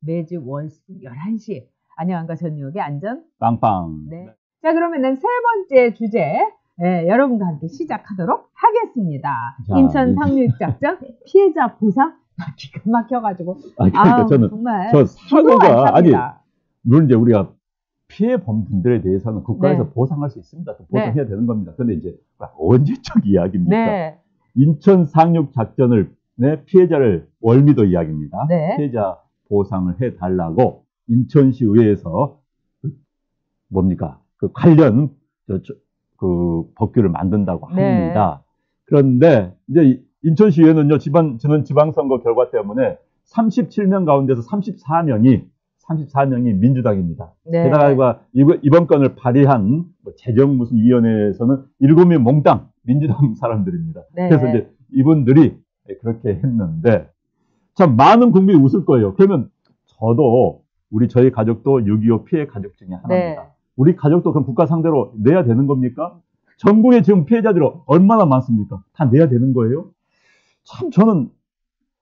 매주 월수금 11시 안녕한가 전유옥의 안전 빵빵. 네. 자, 그러면은 세 번째 주제 여러분과 함께 시작하도록 하겠습니다. 자, 인천 상륙작전 피해자 보상 기가 막혀가지고 그러니까 저는 정말 저 사고가 아니 많습니다. 물론 이제 우리가 피해 본 분들에 대해서는 국가에서 네. 보상할 수 있습니다. 또 보상해야 네. 되는 겁니다. 그런데 이제 언제적 이야기입니까? 네. 인천 상륙작전을 피해자를 월미도 이야기입니다. 네. 피해자 보상을 해달라고 인천시의회에서 뭡니까? 그 관련 그 법규를 만든다고 합니다. 네. 그런데 이제 인천시의회는요, 저는 지방선거 결과 때문에 37명 가운데서 34명이 민주당입니다. 네. 게다가 이번 건을 발의한 재정 무슨 위원회에서는 7명 몽땅 민주당 사람들입니다. 네. 그래서 이제 이분들이 그렇게 했는데 참 많은 국민이 웃을 거예요. 그러면 저희 가족도 6.25 피해 가족 중에 하나입니다. 네. 우리 가족도 그럼 국가 상대로 내야 되는 겁니까? 전국에 지금 피해자들이 얼마나 많습니까? 다 내야 되는 거예요? 참 저는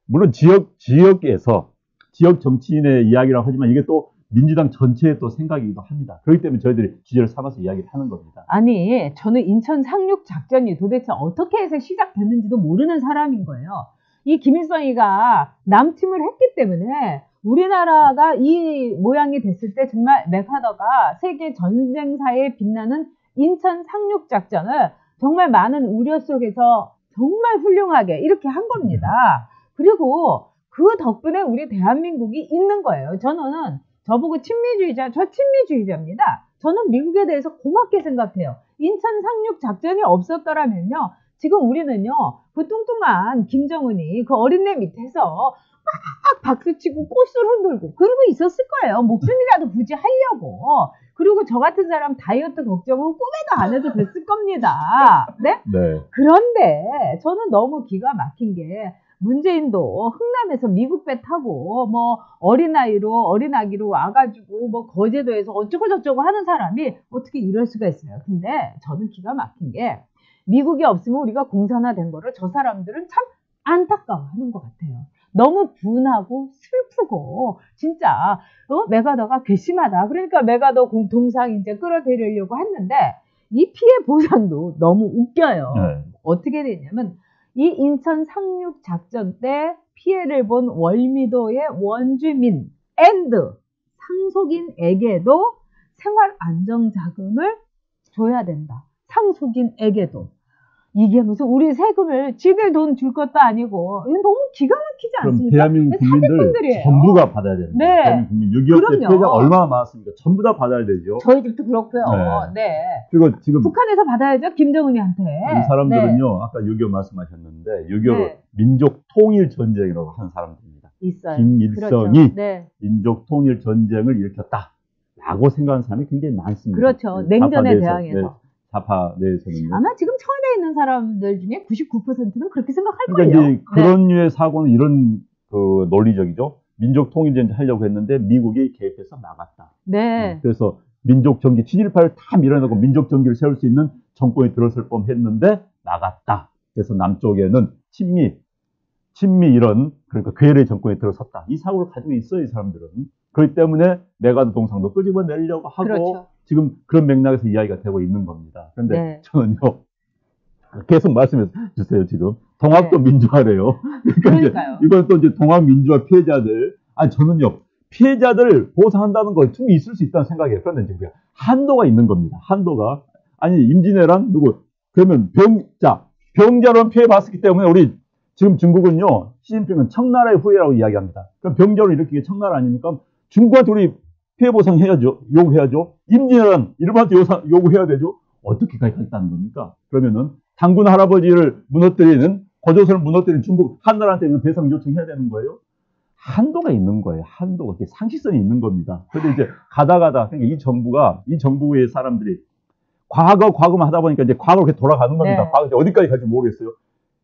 물론 지역에서 지역 정치인의 이야기라고 하지만 이게 또 민주당 전체의 또 생각이기도 합니다. 그렇기 때문에 저희들이 주제를 삼아서 이야기를 하는 겁니다. 아니, 저는 인천 상륙 작전이 도대체 어떻게 해서 시작됐는지도 모르는 사람인 거예요. 이 김일성이가 남침을 했기 때문에 우리나라가 이 모양이 됐을 때 정말 맥하더가 세계 전쟁사에 빛나는 인천 상륙 작전을 정말 많은 우려 속에서 정말 훌륭하게 이렇게 한 겁니다. 그리고 그 덕분에 우리 대한민국이 있는 거예요. 저는 저보고 친미주의자, 저 친미주의자입니다. 저는 미국에 대해서 고맙게 생각해요. 인천 상륙 작전이 없었더라면요, 지금 우리는요, 그 뚱뚱한 김정은이 그 어린애 밑에서 막 박수치고 꽃을 흔들고 그러고 있었을 거예요. 목숨이라도 굳이 하려고. 그리고 저 같은 사람 다이어트 걱정은 꿈에도 안 해도 됐을 겁니다. 네? 네. 그런데 저는 너무 기가 막힌 게 문재인도 흥남에서 미국 배 타고 뭐 어린아기로 와가지고 뭐 거제도에서 어쩌고 저쩌고 하는 사람이 어떻게 이럴 수가 있어요. 근데 저는 기가 막힌 게 미국이 없으면 우리가 공산화된 거를 저 사람들은 참 안타까워하는 것 같아요. 너무 분하고 슬프고 진짜 메가더가 괘씸하다. 그러니까 메가더 동상 이제 끌어들이려고 했는데 이 피해 보상도 너무 웃겨요. 네. 어떻게 되냐면 이 인천 상륙 작전 때 피해를 본 월미도의 원주민 앤드 상속인에게도 생활 안정 자금을 줘야 된다. 상속인에게도. 이게 무슨 우리 세금을 지들 돈 줄 것도 아니고 이건 너무 기가 막히지 그럼 않습니까? 대한민국 국민들 사기꾼들이에요. 전부가 받아야 됩니다. 네. 대한민국 국민 6.25 때 그럼요. 피해자가 얼마나 많았습니까? 전부 다 받아야 되죠. 저희 집도 그렇고요. 네. 네. 그리고 지금 북한에서 받아야죠. 김정은이한테. 이 사람들은요, 아까 6.25 말씀하셨는데 6.25를 네. 민족 통일 전쟁이라고 하는 사람들입니다. 있어요. 김일성이 그렇죠. 네. 민족 통일 전쟁을 일으켰다라고 생각하는 사람이 굉장히 많습니다. 그렇죠. 냉전에 대항해서. 좌파 내에서는요. 아마 지금 청와대에 있는 사람들 중에 99%는 그렇게 생각할 그러니까 거예요. 이제 그런 류의 사고는 이런 그 논리적이죠. 민족 통일 전쟁 하려고 했는데 미국이 개입해서 막았다. 네. 그래서 민족 정기 7.18을 다 밀어내고 민족 정기를 세울 수 있는 정권이 들어설 뻔했는데 나갔다. 그래서 남쪽에는 친미 이런 그러니까 괴뢰 정권이 들어섰다. 이 사고를 가지고 있어요, 이 사람들은. 그렇기 때문에 메가더 동상도 끄집어내려고 하고 그렇죠. 지금 그런 맥락에서 이야기가 되고 있는 겁니다. 그런데 네. 저는요 계속 말씀해 주세요. 지금 동학도 네. 민주화래요. 그러니까 그러니까요. 이제 이건 또 이제 동학 민주화 피해자들 저는요 피해자들 보상한다는 거 충분히 있을 수 있다는 생각이에요. 그런데 이제 한도가 있는 겁니다. 한도가 아니 임진왜란 누구 그러면 병자론 피해 봤기 때문에 우리 지금 중국은요 시진핑은 청나라의 후예라고 이야기합니다. 그럼 병자론 일으키게 청나라 아닙니까? 중국한테 우리 피해 보상 해야죠. 요구해야죠. 임진왜란 일본한테 요구해야 되죠. 어떻게 가겠다는 겁니까? 그러면은 당군 할아버지를 무너뜨리는 고조선을 무너뜨리는 중국 한나라한테 배상 요청해야 되는 거예요? 한도가 있는 거예요. 한도가 상식선이 있는 겁니다. 그런데 이제 가다 그러니까 이 정부의 사람들이 과거만 하다 보니까 이제 과거로 이렇게 돌아가는 겁니다. 네. 과거 이제 어디까지 갈지 모르겠어요.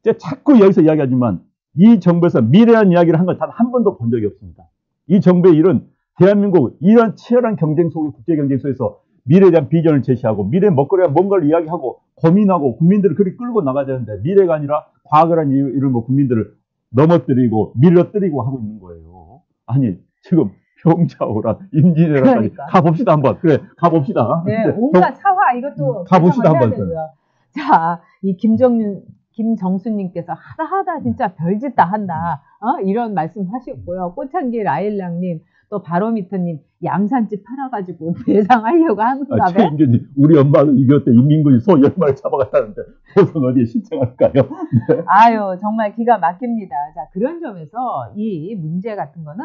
이제 자꾸 여기서 이야기하지만 이 정부에서 미래한 이야기를 한 건 단 한 번도 본 적이 없습니다. 이 정부의 일은 대한민국 이런 치열한 경쟁 속에 국제 경쟁 속에서 미래에 대한 비전을 제시하고 미래 먹거리와 뭔가를 이야기하고 고민하고 국민들을 그리 끌고 나가야 되는데 미래가 아니라 과거라는 이름으로 국민들을 넘어뜨리고 밀어뜨리고 하고 있는 거예요. 아니 지금 병자호란 임진왜란까지 그러니까. 가봅시다 한번. 그래 가봅시다. 네, 온갖 사화 이것도 가봅시다 한번. 되고요. 자, 이 김정수님께서 하다 진짜 별짓 다 한다. 이런 말씀 하셨고요. 꽃향기 라일락님, 또 바로미터님, 양산집 팔아가지고 배상하려고 하는가 봐요. 최인규님, 우리 엄마는 6.25 때 인민군이 소 10마리 잡아갔다는데 보상 어디에 신청할까요? 네. 아유, 정말 기가 막힙니다. 자, 그런 점에서 이 문제 같은 거는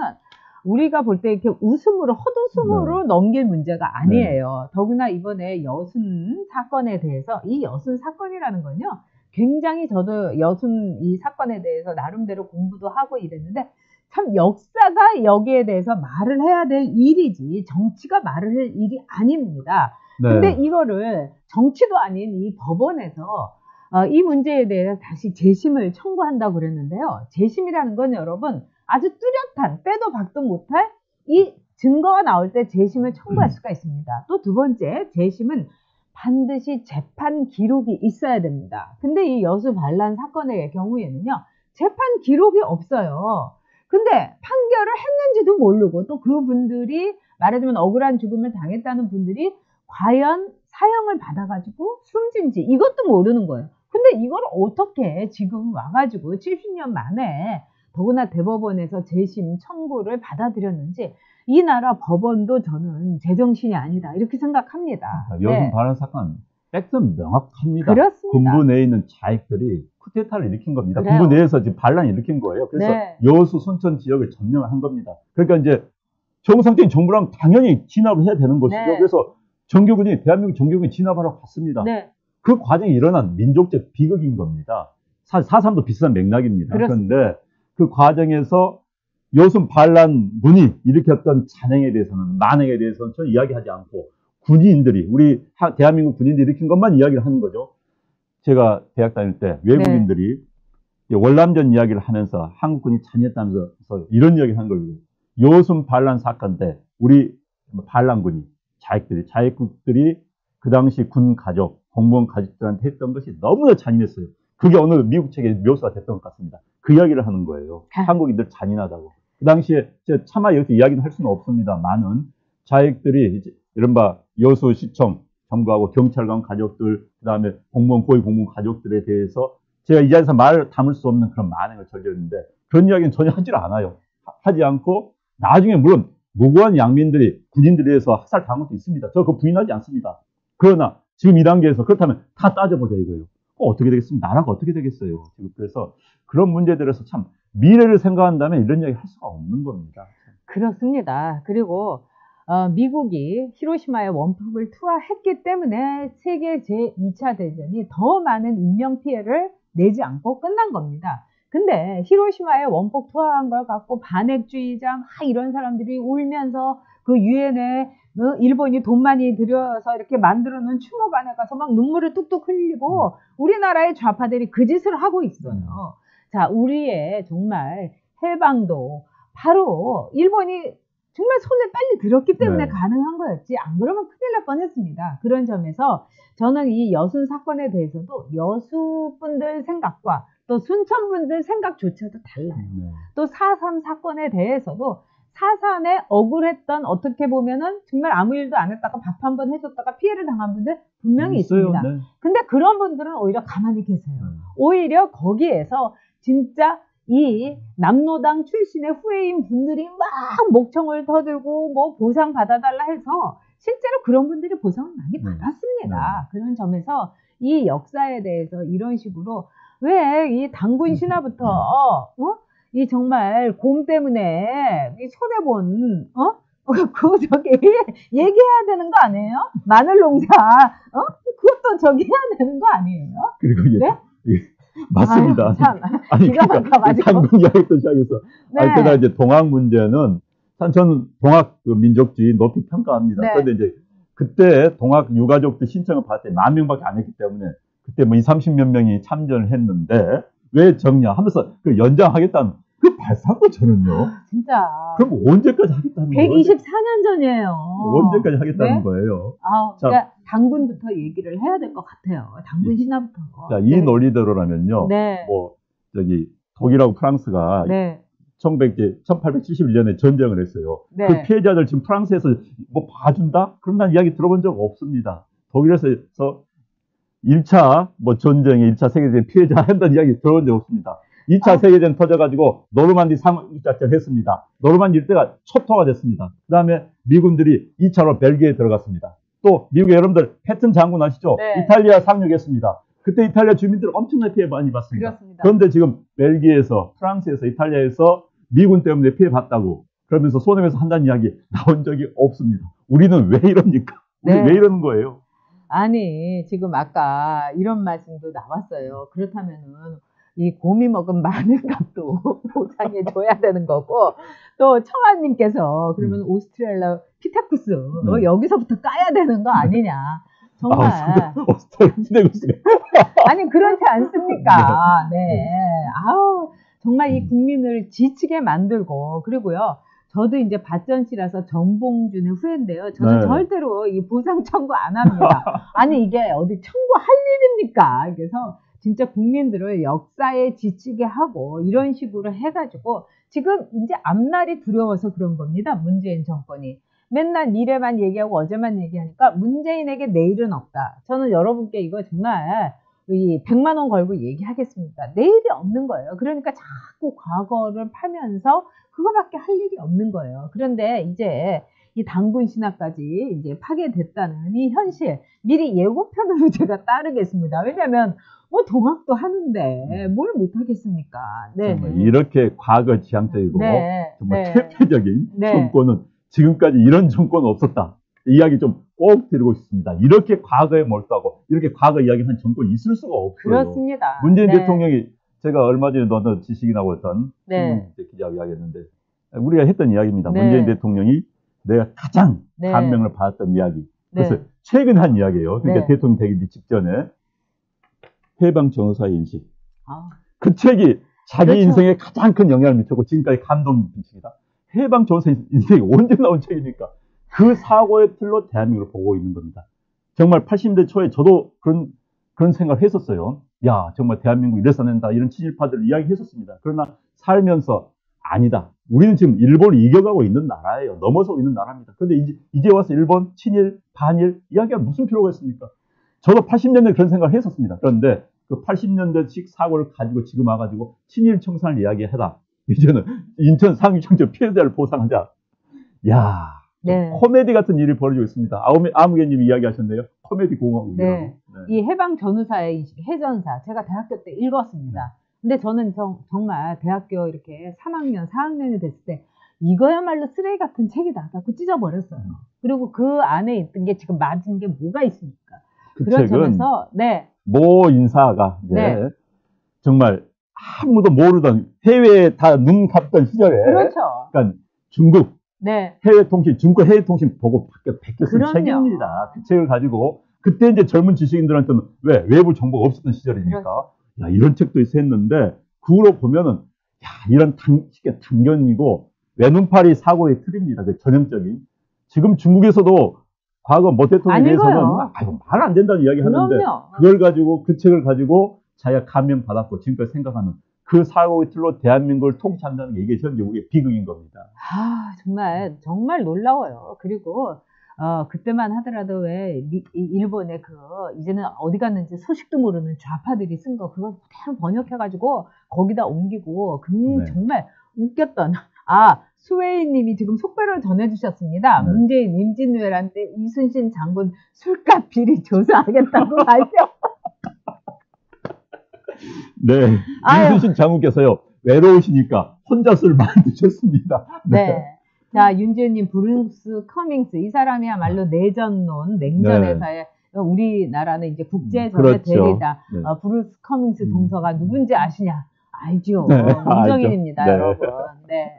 우리가 볼 때 이렇게 웃음으로, 헛웃음으로 넘길 문제가 아니에요. 더구나 이번에 여순 사건에 대해서, 이 여순 사건이라는 건요, 굉장히 저도 여순 이 사건에 대해서 나름대로 공부도 하고 이랬는데, 참 역사가 여기에 대해서 말을 해야 될 일이지, 정치가 말을 할 일이 아닙니다. 네. 근데 이거를 정치도 아닌 이 법원에서 이 문제에 대해서 다시 재심을 청구한다고 그랬는데요. 재심이라는 건 여러분, 아주 뚜렷한 빼도 박도 못할 이 증거가 나올 때 재심을 청구할 수가 있습니다. 또 두 번째, 재심은 반드시 재판 기록이 있어야 됩니다. 근데 이 여수 반란 사건의 경우에는요, 재판 기록이 없어요. 근데 판결을 했는지도 모르고 또 그분들이 말하자면 억울한 죽음을 당했다는 분들이 과연 사형을 받아가지고 숨진지 이것도 모르는 거예요. 근데 이걸 어떻게 지금 와가지고 70년 만에 더구나 대법원에서 재심 청구를 받아들였는지 이 나라 법원도 저는 제정신이 아니다 이렇게 생각합니다. 여순 반란 사건 팩트는 명확합니다. 그렇습니다. 군부 내에 있는 자익들이 쿠데타를 일으킨 겁니다. 그래요. 군부 내에서 지금 반란을 일으킨 거예요. 그래서 네. 여수 순천 지역을 점령을 한 겁니다. 그러니까 이제 정상적인 정부랑 당연히 진압을 해야 되는 것이죠. 네. 그래서 정규군이 대한민국 정규군이 진압하러 갔습니다. 네. 그 과정에 일어난 민족적 비극인 겁니다. 4.3도 비슷한 맥락입니다. 그렇습니다. 그런데 그 과정에서 여순 반란군이 일으켰던 잔행에 대해서는, 만행에 대해서는 전 이야기하지 않고 군인들이, 우리 대한민국 군인들이 일으킨 것만 이야기를 하는 거죠. 제가 대학 다닐 때 외국인들이 월남전 이야기를 하면서 한국군이 잔인했다면서 이런 이야기를 한 거예요. 여순 반란 사건 때 우리 반란군이, 자익국들이 그 당시 군 가족, 공무원 가족들한테 했던 것이 너무나 잔인했어요. 그게 어느 미국 책에 묘사가 됐던 것 같습니다. 그 이야기를 하는 거예요. 한국인들 잔인하다고. 그 당시에 차마 이렇게 이야기는 할 수는 없습니다. 많은 자익들이 이른바 여수시청 정부하고 경찰관 가족들, 그 다음에 공무원, 고위 공무원 가족들에 대해서 제가 이 자리에서 말을 담을 수 없는 그런 만행을 저질렀는데 그런 이야기는 전혀 하질 않아요. 하지 않고 나중에 물론 무고한 양민들이 군인들에 의해서 학살당한 것도 있습니다. 저 그거 부인하지 않습니다. 그러나 지금 이 단계에서 그렇다면 다 따져보자 이거예요. 어떻게 되겠습니까? 나라가 어떻게 되겠어요? 지금 그래서 그런 문제들에서 참 미래를 생각한다면 이런 이야기 할 수가 없는 겁니다. 그렇습니다. 그리고 미국이 히로시마에 원폭을 투하했기 때문에 세계 제2차 대전이 더 많은 인명피해를 내지 않고 끝난 겁니다. 근데 히로시마에 원폭 투하한 걸 갖고 반핵주의자 막 이런 사람들이 울면서 그 유엔에 일본이 돈 많이 들여서 이렇게 만들어 놓은 추모관에 가서 막 눈물을 뚝뚝 흘리고 우리나라의 좌파들이 그 짓을 하고 있어요. 자, 우리의 정말 해방도 바로 일본이 정말 손을 빨리 들었기 때문에 가능한 거였지 안 그러면 큰일 날 뻔했습니다. 그런 점에서 저는 이 여순 사건에 대해서도 여수분들 생각과 또 순천분들 생각조차도 달라요. 또 4.3 사건에 대해서도 4.3에 억울했던 어떻게 보면은 정말 아무 일도 안 했다가 밥 한 번 해줬다가 피해를 당한 분들 분명히 있습니다. 근데 그런 분들은 오히려 가만히 계세요. 오히려 거기에서 진짜 이 남로당 출신의 후예인 분들이 막 목청을 터들고 뭐 보상 받아달라 해서 실제로 그런 분들이 보상을 많이 받았습니다. 그런 점에서 이 역사에 대해서 이런 식으로 왜 이 당군 신화부터 이 정말 곰 때문에 이 손해본 그거 저기 얘기해야 되는 거 아니에요? 마늘 농사 그것도 저기 해야 되는 거 아니에요? 그리고 네? 맞습니다. 아유, 참, 기가 막혀가지고. 당군 이야기부터 시작해서. 네. 게다가 이제 동학 문제는, 저는 동학 그 민족주의 높이 평가합니다. 네. 그런데 이제 그때 동학 유가족들 신청을 받을 때 10,000명밖에 안 했기 때문에 그때 뭐 20, 30몇 명이 참전을 했는데 왜 적냐 하면서 그 연장하겠다는 그 발상도 저는요. 진짜. 그럼 언제까지 하겠다는 거예요? 124년 전이에요. 언제까지 하겠다는 네? 거예요? 자, 그러니까 당군부터 얘기를 해야 될 것 같아요. 당군 신화부터. 자, 이 논리대로라면요. 네. 뭐 독일하고 프랑스가 네. 1871년에 전쟁을 했어요. 네. 그 피해자들 지금 프랑스에서 뭐 봐준다? 그런 난 이야기 들어본 적 없습니다. 독일에서 1차 전쟁에 1차 세계대전 피해자 한다는 이야기 들어본 적 없습니다. 2차 세계대전 터져가지고 노르만디 상륙작전 했습니다. 노르만디 일대가 초토화 됐습니다. 그 다음에 미군들이 2차로 벨기에에 들어갔습니다. 또 미국의 여러분들 패튼 장군 아시죠? 네. 이탈리아 상륙했습니다. 그때 이탈리아 주민들 엄청나게 피해 많이 봤습니다. 그렇습니다. 그런데 지금 벨기에에서, 프랑스에서, 이탈리아에서 미군 때문에 피해 봤다고 그러면서 손해배상 한다는 이야기 나온 적이 없습니다. 우리는 왜 이럽니까? 우리 왜 이러는 거예요? 아니, 지금 아까 이런 말씀도 나왔어요. 그렇다면은 이 곰이 먹은 마늘값도 보상해 줘야 되는 거고, 또 청아님께서 그러면 오스트레일라 피타쿠스 여기서부터 까야 되는 거 아니냐? 정말. 아니, 그렇지 않습니까? 네. 아우, 정말 이 국민을 지치게 만들고, 그리고요. 저도 이제 밭전씨라서 정봉준의 후예인데요. 저는 절대로 이 보상 청구 안 합니다. 아니, 이게 어디 청구할 일입니까? 그래서 진짜 국민들을 역사에 지치게 하고 이런 식으로 해가지고 지금 이제 앞날이 두려워서 그런 겁니다. 문재인 정권이. 맨날 미래만 얘기하고 어제만 얘기하니까 문재인에게 내일은 없다. 저는 여러분께 이거 정말 이 100만 원 걸고 얘기하겠습니다. 내일이 없는 거예요. 그러니까 자꾸 과거를 파면서 그거밖에 할 일이 없는 거예요. 그런데 이제 이 당군 신화까지 이제 파괴됐다는 이 현실, 미리 예고편으로 제가 따르겠습니다. 왜냐면 뭐 동학도 하는데 뭘 못하겠습니까? 네. 정말 이렇게 과거 지향적이고 정말 퇴폐적인 정권은 지금까지 이런 정권은 없었다. 이야기 좀 꼭 드리고 싶습니다. 이렇게 과거에 몰두하고 이렇게 과거 이야기하는 정권이 있을 수가 없어요. 그렇습니다. 문재인 대통령이 제가 얼마 전에 너는 지식이 나고 했던 기자 이야기했는데 우리가 했던 이야기입니다. 문재인 대통령이 내가 가장 감명을 받았던 이야기. 그래서 최근 한 이야기예요. 그러니까 대통령 되기 직전에 해방 전후사의 인식. 그 책이 자기 인생에 가장 큰 영향을 미쳤고 지금까지 감동 미칩니다. 해방 전후사 인생이 언제 나온 책입니까? 그 사고의 틀로 대한민국을 보고 있는 겁니다. 정말 80년대 초에 저도 그런 생각을 했었어요. 야, 정말 대한민국 이래서 된다. 이런 친일파들을 이야기했었습니다. 그러나 살면서 아니다. 우리는 지금 일본을 이겨가고 있는 나라예요. 넘어서고 있는 나라입니다. 그런데 이제 와서 일본 친일, 반일 이야기가 무슨 필요가 있습니까? 저도 80년대에 그런 생각을 했었습니다. 그런데 그 80년대식 사고를 가지고 지금 와가지고 친일 청산을 이야기하다. 이제는 인천 상륙작전 피해자를 보상하자. 야, 코미디 같은 일이 벌어지고 있습니다. 아무개님이 이야기하셨네요. 코미디 공화국이라고. 이 해방 전후사의 인식, 해전사. 제가 대학교 때 읽었습니다. 근데 저는 정말 대학교 이렇게 3학년, 4학년이 됐을 때 이거야말로 쓰레기 같은 책이다. 그 찢어버렸어요. 그리고 그 안에 있던 게 지금 맞은 게 뭐가 있습니까? 그 책은 모 인사가 정말 아무도 모르던 해외에 다 눈 감던 시절에 그러니까 중국 해외 통신, 중국 해외 통신 보고 베껴 쓴 책입니다. 그 책을 가지고 그때 이제 젊은 지식인들한테는 외부 정보가 없었던 시절이니까 야, 이런 책도 있어 했는데 그 후로 보면은 야, 이런 단견이고 외눈팔이 사고의 틀입니다. 그 전형적인. 지금 중국에서도 과거 모 대통령에 대해서는 말 안 된다는 이야기 하는데 그걸 가지고 그 책을 가지고 자기가 감명 받았고 지금까지 생각하는 그 사고의 틀로 대한민국을 통치한다는 게 이게 현재 우리의 비극인 겁니다. 정말 놀라워요. 그리고 그때만 하더라도 일본의 이제는 어디 갔는지 소식도 모르는 좌파들이 쓴 거 그거 그대로 번역해가지고 거기다 옮기고 정말 웃겼던 수웨이님이 지금 속배를 전해주셨습니다. 문재인 임진왜란 때 이순신 장군 술값 비리 조사하겠다고 발표. 이순신 장군께서요 외로우시니까 혼자 술 많이 드셨습니다. 자, 윤지은님, 브루스 커밍스. 이 사람이야말로 내전론, 냉전에서의 우리나라는 이제 국제전의 대리다. 브루스 커밍스 동서가 누군지 아시냐? 알죠. 문정인입니다, 여러분.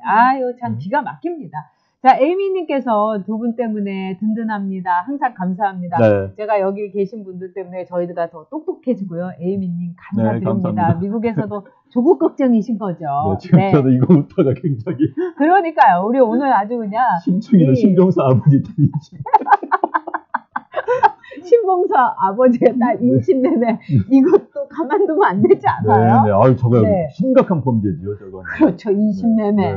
아유, 참 기가 막힙니다. 자, 에이미님께서 두 분 때문에 든든합니다. 항상 감사합니다. 네. 제가 여기 계신 분들 때문에 저희가 더 똑똑해지고요. 에이미님 감사드립니다. 감사합니다. 미국에서도 조국 걱정이신 거죠. 지금 네. 저는 이거 웃다가 굉장히 그러니까요. 우리 오늘 아주 그냥 심층이는 신병사 아버지 때문이지. 신봉사 아버지의 딸 임신매매 이것도 가만두면 안 되지 않아요? 네. 아유, 저거 네. 심각한 범죄지요, 저거. 그렇죠. 임신매매.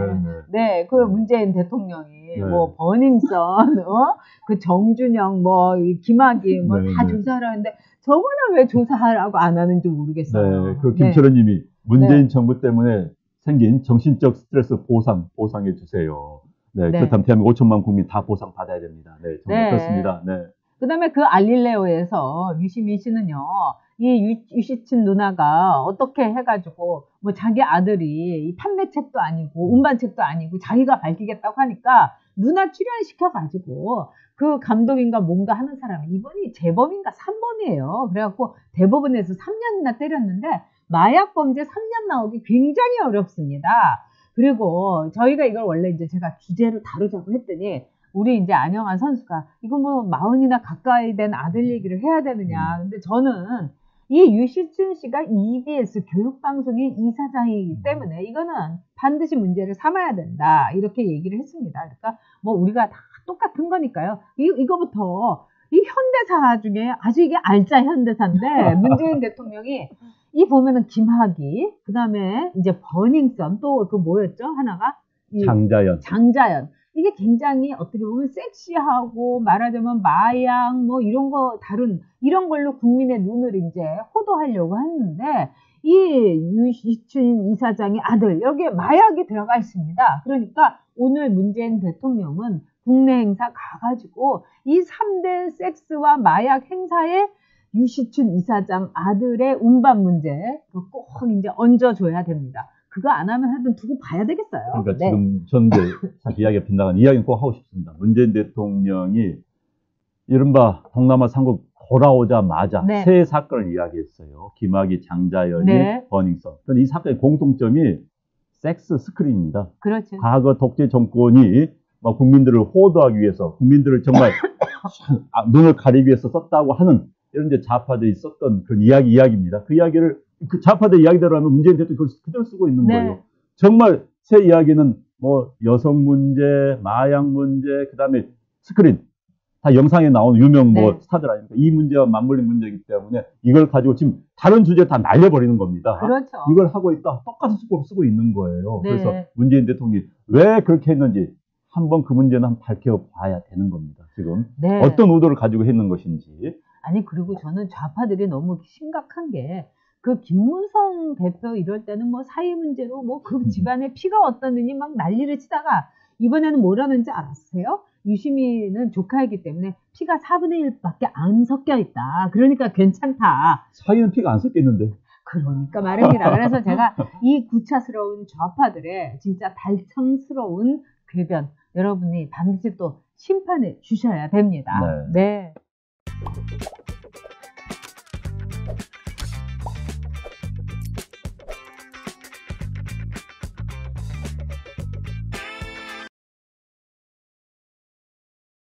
네, 그 문재인 대통령이 뭐 버닝썬, 그 정준영, 뭐 김학의 뭐 다 조사하라는데 저거는 왜 조사하라고 안 하는지 모르겠어요. 네, 그 김철원님이 문재인 정부 때문에 생긴 정신적 스트레스 보상해 주세요. 네, 그렇다면 대한민국 5천만 국민 다 보상 받아야 됩니다. 네, 정말 그렇습니다. 네. 그 다음에 그 알릴레오에서 유시민 씨는요, 이 유시친 누나가 어떻게 해가지고, 뭐 자기 아들이 이 판매책도 아니고, 운반책도 아니고, 자기가 밝히겠다고 하니까, 누나 출연시켜가지고, 그 감독인가 뭔가 하는 사람이, 이번이 재범인가 3범이에요. 그래갖고 대법원에서 3년이나 때렸는데, 마약 범죄 3년 나오기 굉장히 어렵습니다. 그리고 저희가 이걸 원래 이제 제가 주제로 다루자고 했더니, 우리 이제 안영환 선수가 이거 뭐 40이나 가까이 된 아들 얘기를 해야 되느냐. 근데 저는 이 유시춘 씨가 EBS 교육방송의 이사장이기 때문에 이거는 반드시 문제를 삼아야 된다. 이렇게 얘기를 했습니다. 그러니까 뭐 우리가 다 똑같은 거니까요. 이거부터 이 현대사 중에 아주 이게 알짜 현대사인데 문재인 대통령이 이 보면은 김학의, 그 다음에 이제 버닝썬, 또 그 뭐였죠? 하나가? 장자연. 이게 굉장히 어떻게 보면 섹시하고 말하자면 마약 뭐 이런 거 다룬 이런 걸로 국민의 눈을 이제 호도하려고 했는데 이 유시춘 이사장의 아들 여기에 마약이 들어가 있습니다. 그러니까 오늘 문재인 대통령은 국내 행사 가가지고 이 3대 섹스와 마약 행사에 유시춘 이사장 아들의 운반 문제 꼭 이제 얹어줘야 됩니다. 그거 안 하면 하여튼 두고 봐야 되겠어요. 그러니까 지금 전 사실 이야기가 빗나간 이야기는 꼭 하고 싶습니다. 문재인 대통령이 이른바 동남아 삼국 돌아오자마자 세 사건을 이야기했어요. 김학의, 장자연이, 버닝썬. 그런데 이 사건의 공통점이 섹스 스크린입니다. 그렇죠. 과거 독재 정권이 막 국민들을 호도하기 위해서 국민들을 정말 눈을 가리기 위해서 썼다고 하는 이런 이제 좌파들이 썼던 그런 이야기입니다. 그 이야기를 그 좌파들 이야기대로 하면 문재인 대통령이 그걸 그대로 쓰고 있는 거예요. 정말 새 이야기는 뭐 여성 문제, 마약 문제, 그 다음에 스크린 다 영상에 나오는 유명 뭐 스타들 아닙니까? 이 문제와 맞물린 문제이기 때문에 이걸 가지고 지금 다른 주제 다 날려버리는 겁니다. 그렇죠. 이걸 하고 있다 똑같은 수법을 쓰고 있는 거예요. 그래서 문재인 대통령이 왜 그렇게 했는지 한번 그 문제는 한번 밝혀봐야 되는 겁니다. 지금 어떤 의도를 가지고 했는 것인지. 아니 그리고 저는 좌파들이 너무 심각한 게 그 김문성 대표 이럴 때는 뭐 사회 문제로 뭐 그 집안에 피가 어떠느니 막 난리를 치다가 이번에는 뭐라는지 알았어요? 유시민은 조카이기 때문에 피가 4분의 1밖에 안 섞여 있다. 그러니까 괜찮다. 사위는 피가 안 섞였는데. 그러니까 말입니다. 그래서 제가 이 구차스러운 좌파들의 진짜 달청스러운 궤변 여러분이 반드시 또 심판해 주셔야 됩니다. 네.